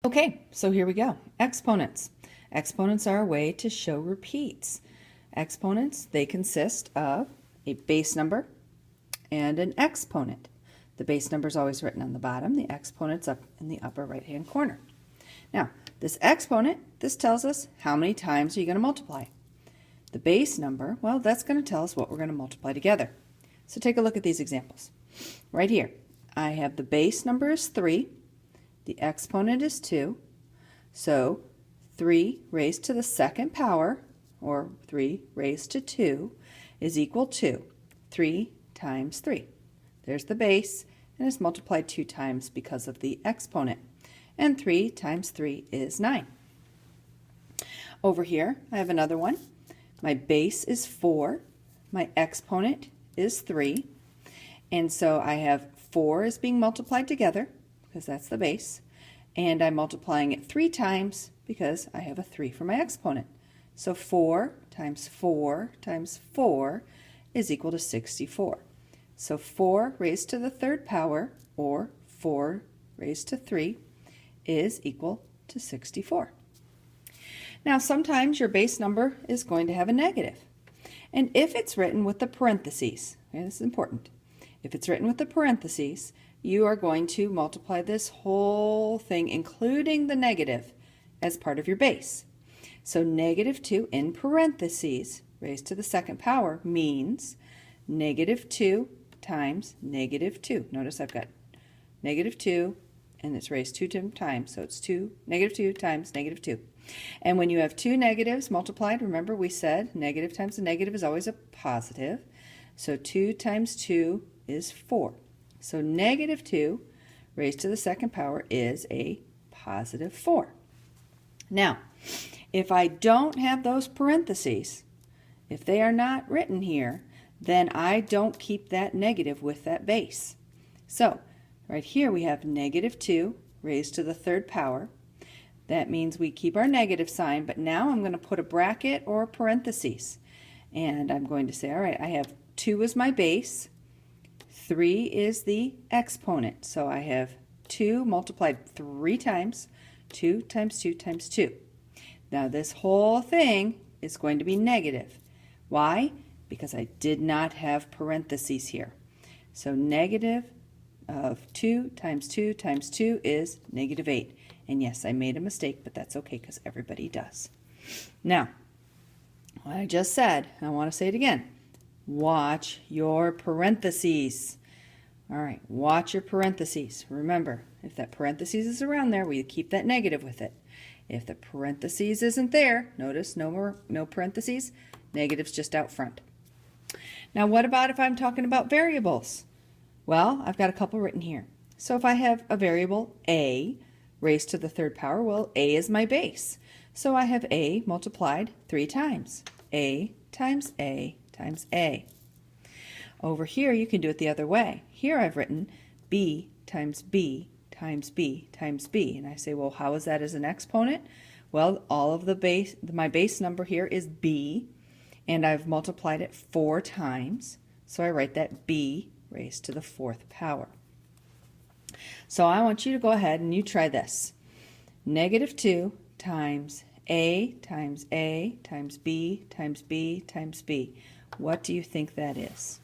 Okay, so here we go. Exponents. Exponents are a way to show repeats. Exponents, they consist of a base number and an exponent. The base number is always written on the bottom, the exponent's up in the upper right-hand corner. Now, this exponent, this tells us how many times are you going to multiply. The base number, well, that's going to tell us what we're going to multiply together. So take a look at these examples. Right here, I have the base number is 3, the exponent is 2, so 3 raised to the second power, or 3 raised to 2, is equal to 3 times 3. There's the base, and it's multiplied 2 times because of the exponent. And 3 times 3 is 9. Over here, I have another one. My base is 4. My exponent is 3. And so I have 4 is being multiplied together, because that's the base. And I'm multiplying it 3 times because I have a 3 for my exponent. So 4 times 4 times 4 is equal to 64. So 4 raised to the third power, or 4 raised to 3, is equal to 64. Now sometimes your base number is going to have a negative. And if it's written with the parentheses, okay, this is important. If it's written with the parentheses, you are going to multiply this whole thing, including the negative, as part of your base. So negative 2 in parentheses raised to the second power means negative 2 times negative 2. Notice I've got negative 2 and it's raised 2 times, so it's negative 2 times negative 2. And when you have two negatives multiplied, remember we said negative times a negative is always a positive. So 2 times 2 is 4. So negative 2 raised to the second power is a positive 4. Now, if I don't have those parentheses, if they are not written here, then I don't keep that negative with that base. So right here we have negative 2 raised to the third power. That means we keep our negative sign, but now I'm going to put a bracket or parentheses. And I'm going to say, all right, I have 2 as my base, 3 is the exponent. So I have 2 multiplied 3 times, 2 times 2 times 2. Now this whole thing is going to be negative. Why? Because I did not have parentheses here. So negative of 2 times 2 times 2 is negative 8. And yes, I made a mistake, but that's okay because everybody does. Now, what I just said, I want to say it again. Watch your parentheses. All right, watch your parentheses. Remember, if that parentheses is around there, we keep that negative with it. If the parentheses isn't there, notice no parentheses, negative's just out front. Now, what about if I'm talking about variables? Well, I've got a couple written here. So if I have a variable a raised to the third power, well, a is my base. So I have a multiplied 3 times. A times a times a. Over here, you can do it the other way. Here I've written b times b times b times b. And I say, well, how is that as an exponent? Well, all of my base number here is b, and I've multiplied it 4 times. So I write that b raised to the 4th power. So I want you to go ahead and you try this. Negative 2 times a times b times b times b. What do you think that is?